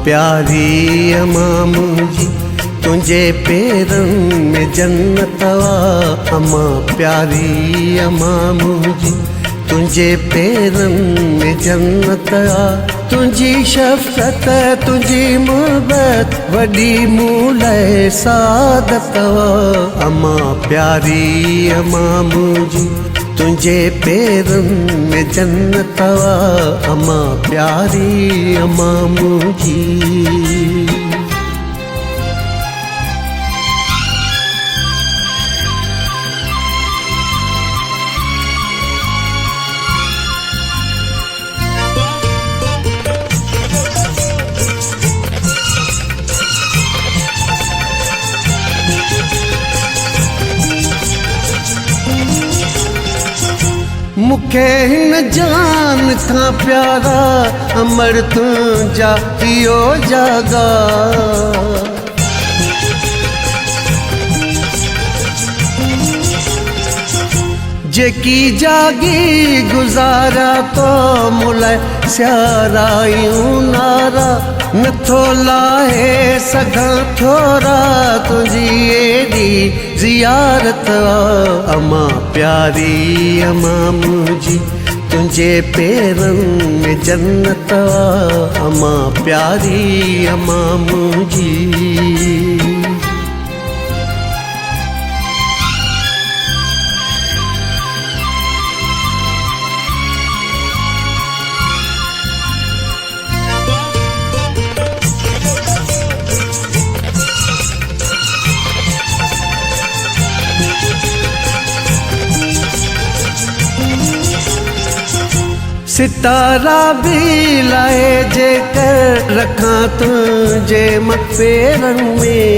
प्यारी अम्मा मुंहिंजी तुंहिंजे पेरनि में जन्नत आ। अम्मा प्यारी अम्मा मुंहिंजी तुंहिंजे पेरनि में जन्नत आ। तुंहिंजी शफ़क़त तुंहिंजी मुहबत वॾी मूं लाइ सादत आ। अम्मा प्यारी अम्मा मुंहिंजी तुंहिंजे पेरनि में जन्नत आ। अम्मा प्यारी अम्मा मुंहिंजी। मूंखे हिन जान खां प्यारा अमर तुंहिंजा इहो जागा। जेकी जागी गुज़ारा तो मुलाए सियारायूं नारा नथो लाहे सघां थोरा तुंहिंजी एॾी ज़ियारत आ। अम्मा प्यारी अम्मा मुंहिंजी तुंहिंजे पेरनि में जन्नत आ। अम्मा प्यारी अम्मा मुंहिंजी। सितारा भी लाए जेकर रखां तुंहिंजे पेरनि में।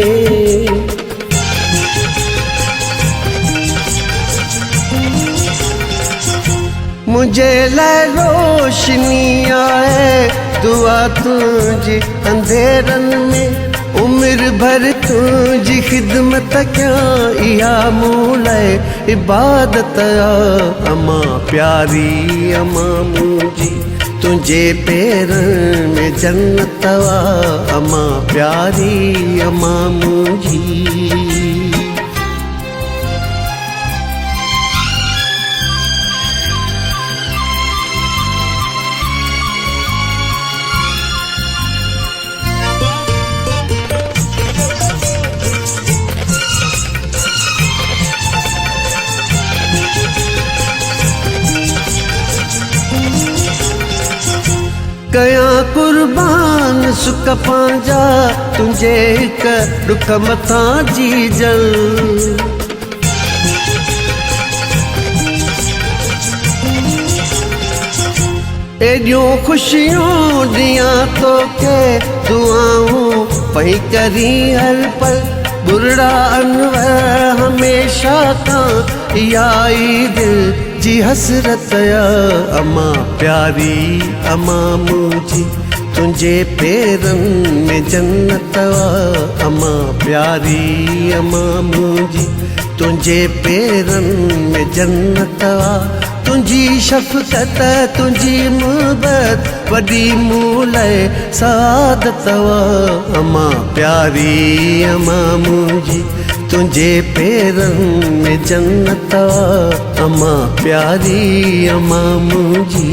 मुंहिंजे लाइ रोशनी आहे दुआ तुंहिंजी अंधेरनि में। उम्र भर तुंहिंजी ख़िदमत कयां इहा मूं लाइ इबादत आ। अम्मा प्यारी अम्मा मुंहिंजी तुंहिंजे पेरनि में जन्नत आ। अम्मा प्यारी अम्मा मुंहिंजी। कयां कुर्बान सुख पंहिंजा तुंहिंजे हिक ॾुख मथां जी जल। एॾियूं ख़ुशियूं ॾियां तोखे दुआऊं पई करी हर पल। बुरड़ा अनवर हमेशा खां इहा ई दिल जी हसरत आ। अम्मा प्यारी अम्मा मुंहिंजी तुंहिंजे पेरनि में जन्नत आ। अम्मा प्यारी अम्मा मुंहिंजी तुंहिंजे पेरनि में जन्नत आ। तुंहिंजी शफ़क़त तुंहिंजी मुहबत वॾी मूं लाइ सादत आ। अम्मा प्यारी अम्मा मुंहिंजी तुंहिंजे पेरनि में जन्नत आ। अम्मा प्यारी अम्मा मुंहिंजी।